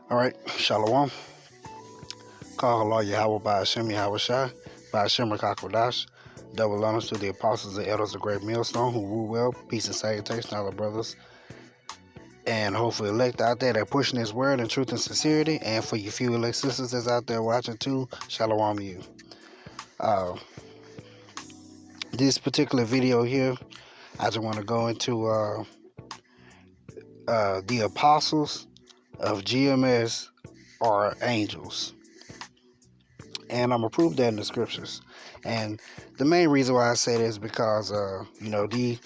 All right, Shalom. Call Allah Yahweh by Hashem Yahweh Shai, by Hashem Rakakwadash. Double honors to the apostles and elders of Great Millstone who rule well. Peace and salutation, all our brothers and hopefully elect out there that pushing His word in truth and sincerity. And for you few elect sisters that's out there watching too, Shalom to you. Uh, this particular video here, I just want to go into the apostles of GMS are angels. And I'm gonna prove that in the scriptures. And the main reason why I say this is because the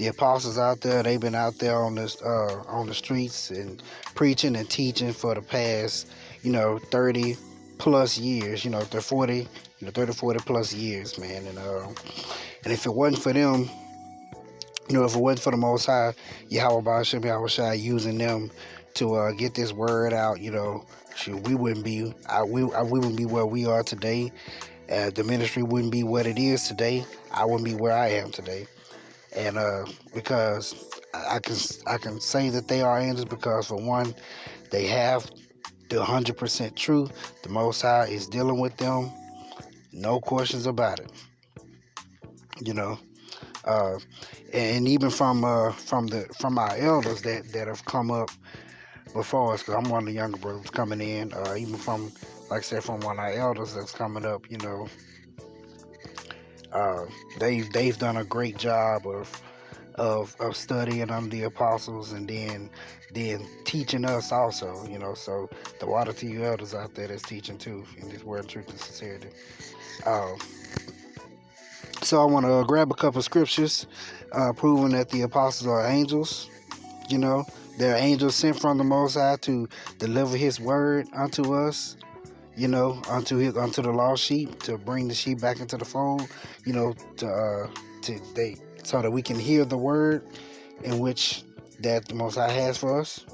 apostles out there, they've been out there on the streets and preaching and teaching for the past 30 plus years, they're 40, 30 40 plus years, man. And if it wasn't for them, if it wasn't for the Most High, Yahweh Ba'ashem Yahweh Shai using them to get this word out, we wouldn't be we wouldn't be where we are today. The ministry wouldn't be what it is today. I wouldn't be where I am today. And because I can say that they are angels because, for one, they have the 100% truth. The Most High is dealing with them, no questions about it. And even from our elders that have come up before us, because I'm one of the younger brothers coming in, even from, like I said, from one of our elders that's coming up, they've done a great job of studying under the apostles and then teaching us also, so the water to you elders out there that's teaching too in this word of truth and sincerity. So I want to grab a couple of scriptures proving that the apostles are angels. They're angels sent from the Most High to deliver His word unto us, unto the lost sheep, to bring the sheep back into the fold, so that we can hear the word in which that the Most High has for us.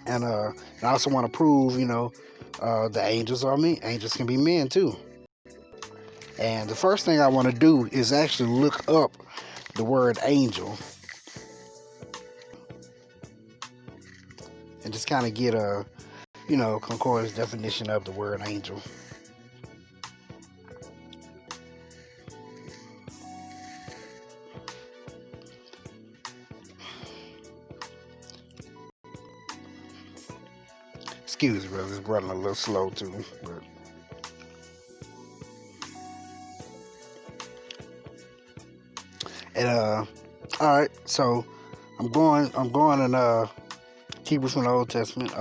And I also want to prove, the angels are men. Angels can be men too. And the first thing I want to do is actually look up the word angel and just kind of get a, concordance definition of the word angel. Excuse me, brother, it's running a little slow too, but and all right, so I'm going and Hebrews from the Old Testament.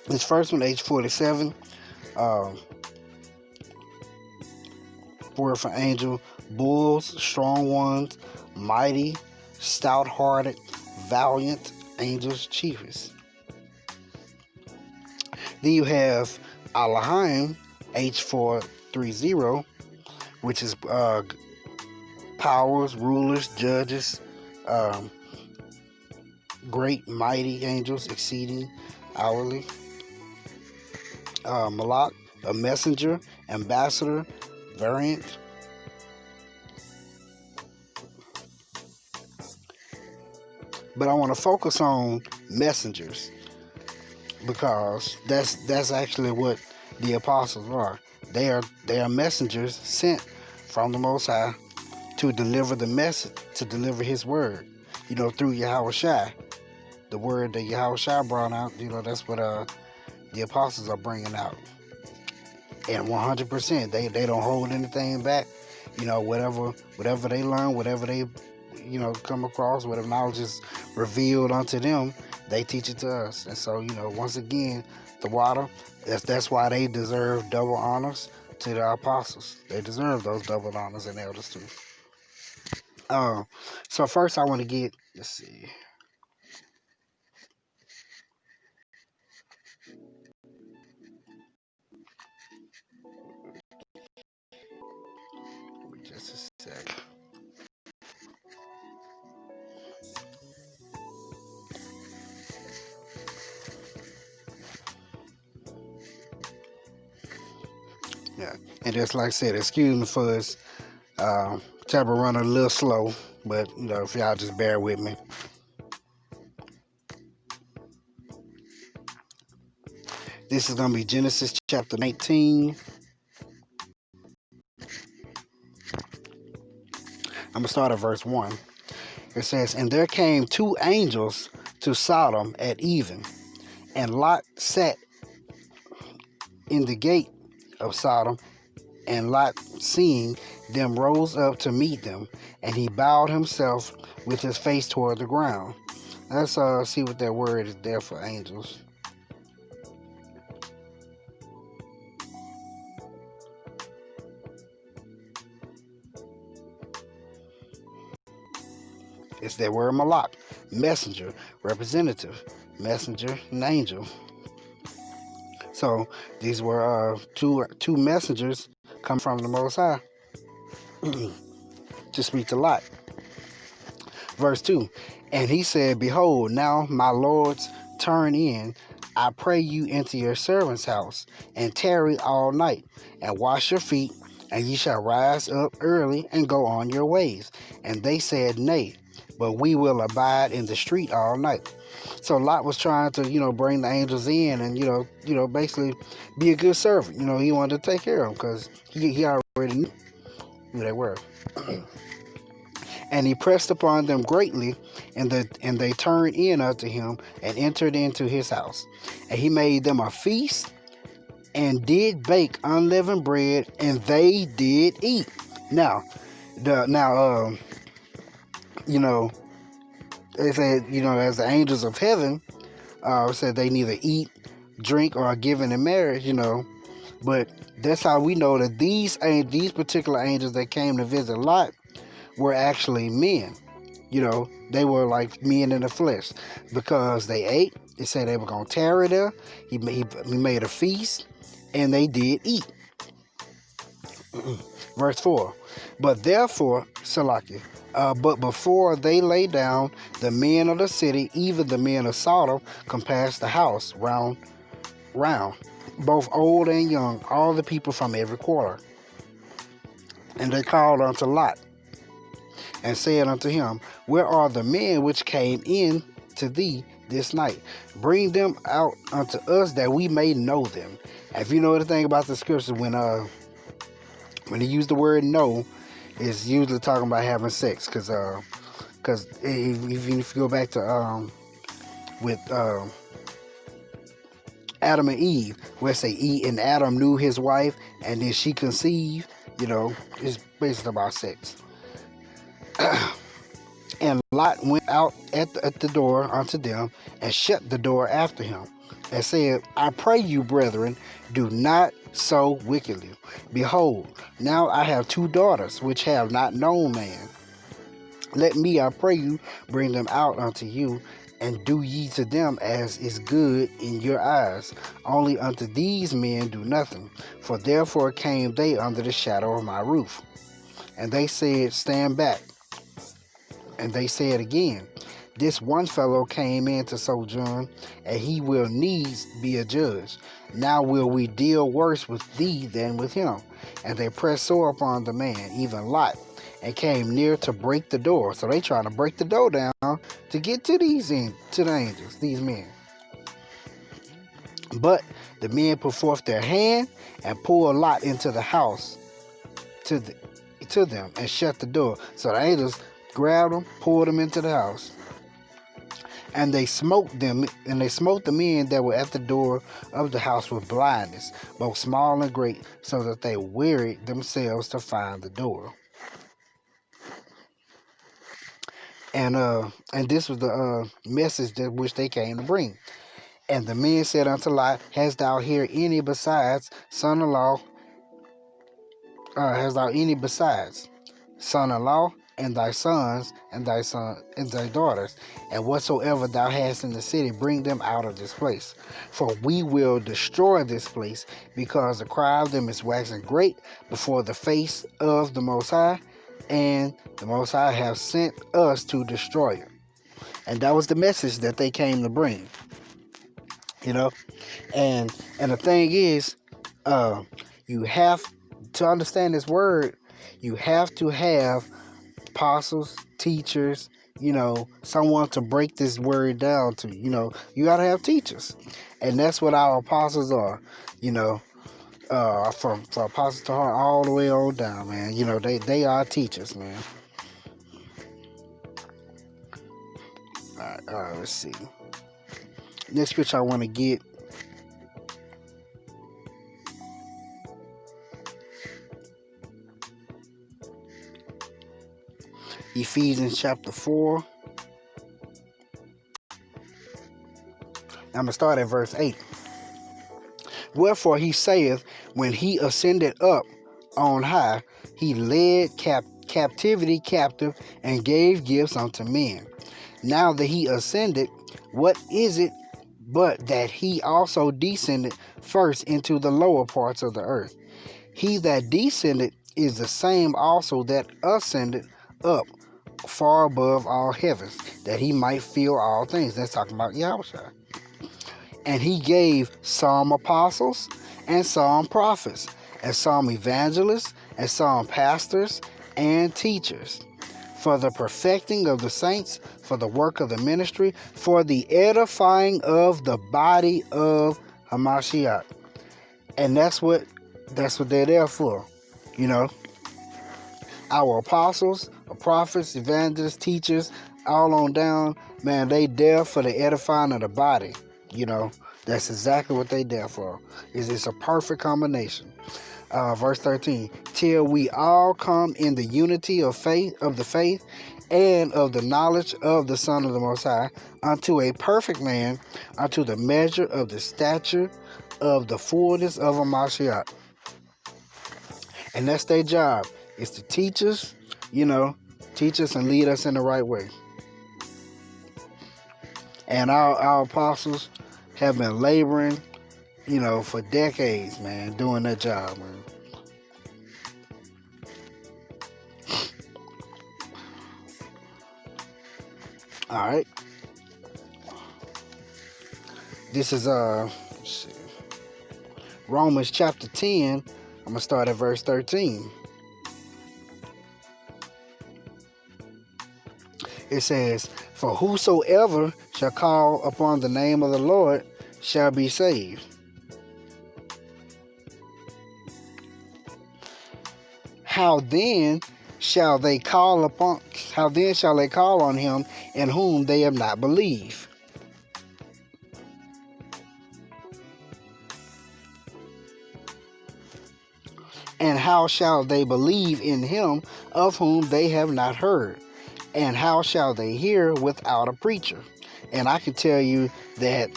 This first one, age 47. Word for angel: bulls, strong ones, mighty, stout-hearted, valiant, angels, chiefest. Then you have Elohim, H430, which is powers, rulers, judges, great, mighty angels, exceeding, hourly. Malak, a messenger, ambassador, variant. But I want to focus on messengers because that's actually what the apostles are. They are messengers sent from the Most High to deliver the message, to deliver His word, through Yahweh Shai. The word that Yahweh Shai brought out, that's what the apostles are bringing out. And 100%, they don't hold anything back. Whatever they learn, whatever they come across, whatever knowledge is revealed unto them, they teach it to us. And so, once again, the water, that's why they deserve double honors to the apostles. They deserve those double honors and elders too. So first I want to get, let's see. Just a sec. Yeah, and just like I said, excuse me for this tablet running a little slow, but if y'all just bear with me. This is going to be Genesis chapter 19. I'm going to start at verse 1. It says, "And there came two angels to Sodom at even, and Lot sat in the gate of Sodom, and Lot, seeing them, rose up to meet them, and he bowed himself with his face toward the ground." Let's see what that word is there for angels. It's that word malak, messenger, representative, messenger, and angel. So these were two messengers come from the Most High to speak to Lot. Verse 2, "And he said, Behold, now my lords, turn in, I pray you, into your servant's house, and tarry all night, and wash your feet, and ye shall rise up early and go on your ways. And they said, Nay, but we will abide in the street all night." So Lot was trying to, bring the angels in and, basically be a good servant. He wanted to take care of them because he already knew who they were. "And he pressed upon them greatly, and they turned in unto him and entered into his house. And he made them a feast and did bake unleavened bread, and they did eat." Now, they said, as the angels of heaven said they neither eat, drink, or are given in marriage, but that's how we know that these particular angels that came to visit Lot were actually men. They were like men in the flesh, because they ate. It said they were going to tarry there. He made a feast, and they did eat. Verse 4, "But therefore, Salaki, but before they lay down, the men of the city, even the men of Sodom, compassed the house round, both old and young, all the people from every quarter. And they called unto Lot, and said unto him, Where are the men which came in to thee this night? Bring them out unto us, that we may know them." If you know anything about the scripture, when he used the word "know," it's usually talking about having sex, because even if you go back to with Adam and Eve, where it say and Adam knew his wife, and then she conceived, it's basically about sex. "And Lot went out at the door unto them, and shut the door after him, and said, I pray you, brethren, do not so wickedly. Behold, now I have two daughters, which have not known man. Let me, I pray you, bring them out unto you, and do ye to them as is good in your eyes. Only unto these men do nothing, for therefore came they under the shadow of my roof. And they said, Stand back. And they said again, This one fellow came in to sojourn, and he will needs be a judge. Now will we deal worse with thee than with him. And they pressed sore upon the man, even Lot, and came near to break the door." So they trying to break the door down to get to the angels, these men. "But the men put forth their hand and pulled Lot into the house to them, and shut the door. So the angels grabbed him, pulled him into the house. And they smote them, and they smote the men that were at the door of the house with blindness, both small and great, so that they wearied themselves to find the door." And this was the message that which they came to bring. "And the men said unto Lot, Hast thou here any besides son-in-law? Hast thou any besides son-in-law, and thy sons, and thy daughters, and whatsoever thou hast in the city, bring them out of this place. For we will destroy this place, because the cry of them is waxing great before the face of the Most High, and the Most High have sent us to destroy it." And that was the message that they came to bring. And the thing is, you have to understand this word. You have to have apostles, teachers, someone to break this word down to. You got to have teachers. And that's what our apostles are, you know, from Apostle to Heart all the way on down, man. They are teachers, man. All right, let's see. Next scripture I want to get. Ephesians chapter 4. I'm going to start at verse 8. Wherefore he saith, when he ascended up on high, he led captivity captive and gave gifts unto men. Now that he ascended, what is it but that he also descended first into the lower parts of the earth? He that descended is the same also that ascended up far above all heavens, that he might fill all things. That's talking about Yahweh. And he gave some apostles, and some prophets, and some evangelists, and some pastors and teachers, for the perfecting of the saints, for the work of the ministry, for the edifying of the body of Hamashiach. And that's what they're there for. Our apostles, prophets, evangelists, teachers, all on down, man, they there for the edifying of the body. That's exactly what they there for. It's a perfect combination. Verse 13, till we all come in the unity of the faith, and of the knowledge of the Son of the Most High, unto a perfect man, unto the measure of the stature of the fullness of a Mashiach. And that's their job, is to teach us, teach us and lead us in the right way. And our apostles have been laboring, for decades, man, doing that job, man. All right. This is Romans chapter 10. I'm going to start at verse 13. It says, for whosoever shall call upon the name of the Lord shall be saved. How then shall they call on him in whom they have not believed? And how shall they believe in him of whom they have not heard? And how shall they hear without a preacher? And I can tell you that,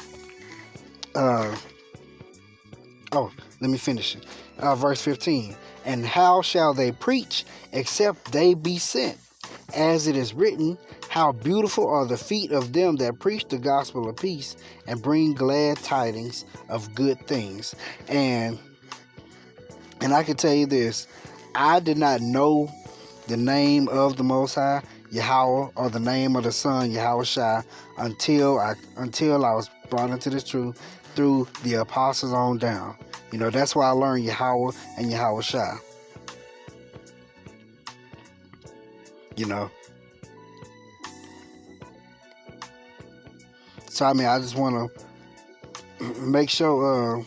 let me finish it. Verse 15. And how shall they preach except they be sent? As it is written, how beautiful are the feet of them that preach the gospel of peace and bring glad tidings of good things. And I can tell you this, I did not know the name of the Most High, Yahweh, or the name of the Son, Yahweh Shai, until I was brought into this truth through the apostles on down. That's why I learned Yahweh and Yahweh Shai. So I just want to make sure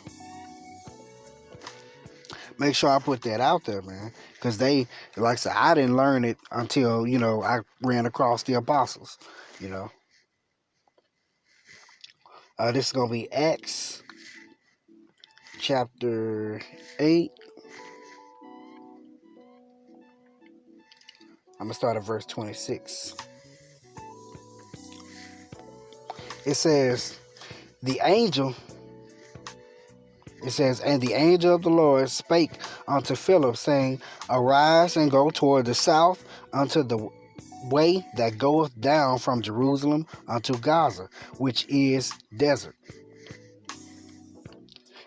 I put that out there, man. Because like I said, I didn't learn it until, I ran across the apostles, This is going to be Acts chapter 8. I'm going to start at verse 26. It says, and the angel of the Lord spake unto Philip, saying, arise and go toward the south unto the way that goeth down from Jerusalem unto Gaza, which is desert.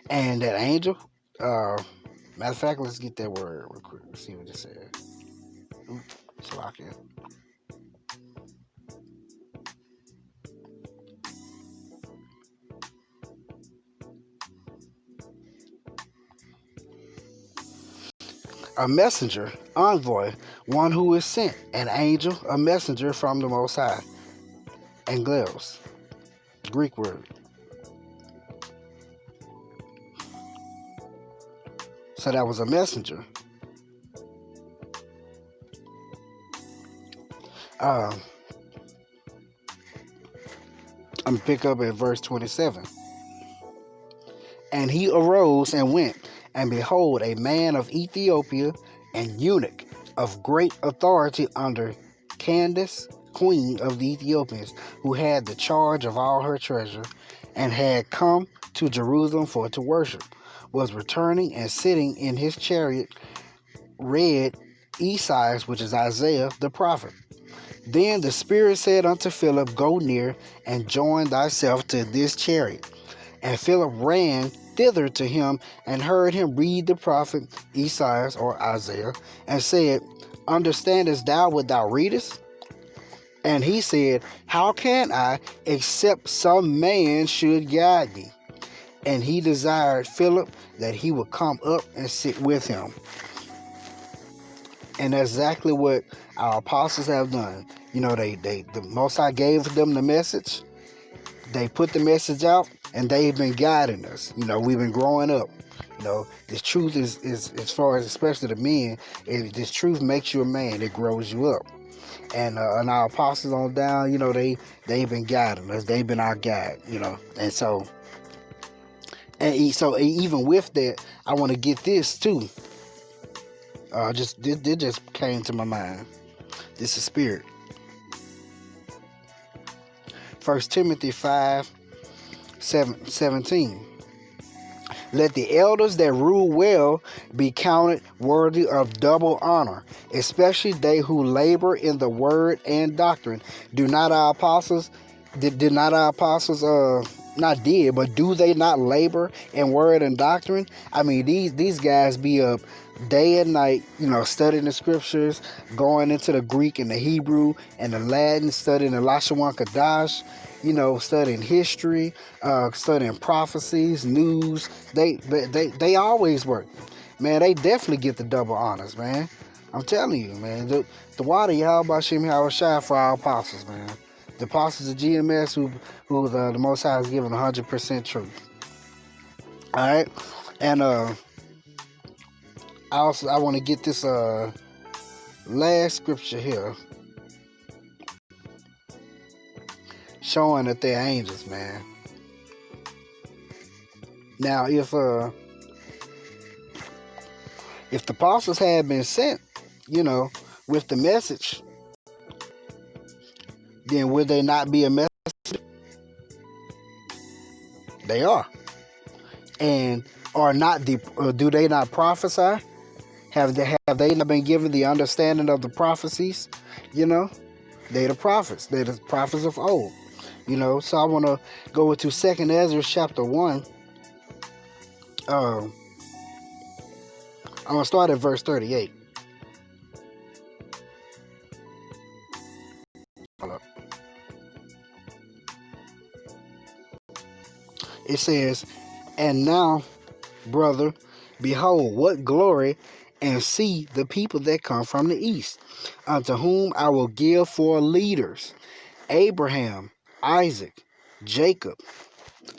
And that angel, matter of fact, let's get that word real quick. Let's see what it says. So I can. a messenger, envoy, one who is sent, an angel, a messenger from the Most High. Angelos, Greek word. So that was a messenger. I'm going to pick up at verse 27. And he arose and went, and behold, a man of Ethiopia, an eunuch of great authority under Candace, queen of the Ethiopians, who had the charge of all her treasure, and had come to Jerusalem for to worship, was returning and sitting in his chariot, read Esaias, which is Isaiah the prophet. Then the Spirit said unto Philip, Go near and join thyself to this chariot. And Philip ran thither to him and heard him read the prophet Esaias or Isaiah, and said, Understandest thou what thou readest? And he said, How can I, except some man should guide me? And he desired Philip that he would come up and sit with him. And that's exactly what our apostles have done. You know, the Most High gave them the message. They put the message out, and they've been guiding us. You know, we've been growing up. You know, this truth is as far as especially the men, this truth makes you a man. It grows you up. And our apostles on down, you know, they've been guiding us. They've been our guide. You know, and so even with that, I want to get this too. It just came to my mind. This is spirit. 1 Timothy 5:17. Let the elders that rule well be counted worthy of double honor, especially they who labor in the word and doctrine. Do our apostles but do they not labor in word and doctrine? I mean, these guys be up day and night, you know, studying the scriptures, going into the Greek and the Hebrew and the Latin, studying the Lashawan Kadash, you know, studying history, studying prophecies, news. They always work. Man, they definitely get the double honors, man. I'm telling you, man. The water Yahweh Shem Shai for our apostles, man. The apostles of GMS who the Most High has given 100% truth. All right, and I want to get this last scripture here, showing that they're angels, man. Now, if the apostles had been sent, you know, with the message, then would they not be a messenger? They are. And do they not prophesy? Have they not been given the understanding of the prophecies? You know, they're the prophets. They're the prophets of old. You know, so I want to go into 2 Ezra chapter 1. I'm going to start at verse 38. It says, And now, brother, behold, what glory, and see the people that come from the east, unto whom I will give for leaders, Abraham, Isaac, Jacob,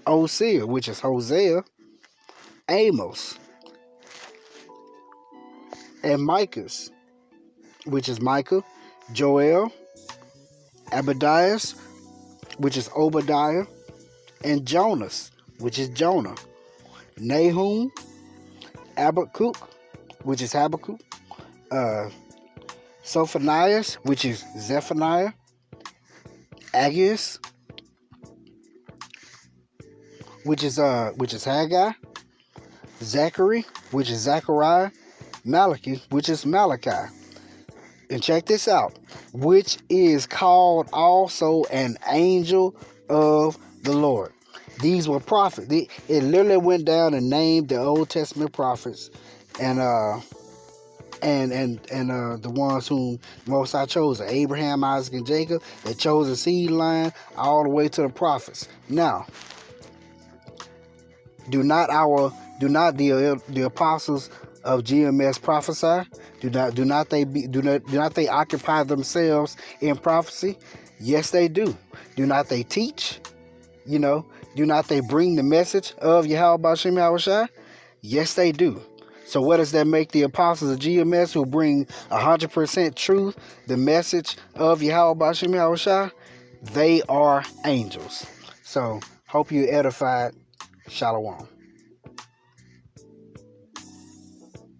Osir, which is Hosea, Amos, and Micah, which is Micah, Joel, Abdias, which is Obadiah, and Jonas, which is Jonah, Nahum, Habakkuk, which is Habakkuk, Sophonias, which is Zephaniah, Aggeus, which is Haggai, Zachary, which is Zechariah, Malachi, which is Malachi. And check this out, which is called also an angel of the Lord. These were prophets. It literally went down and named the Old Testament prophets, and the ones whom Most High chose, Abraham, Isaac, and Jacob. They chose a seed line all the way to the prophets. Now, do not the apostles of GMS prophesy? Do not they occupy themselves in prophecy? Yes, they do. Do not they teach? You know, do not they bring the message of Yahweh Bashim Yahushua? Yes, they do. So what does that make the apostles of GMS who bring 100% truth, the message of Yahweh Bashim Yahushua? They are angels. So hope you edified. Shalom.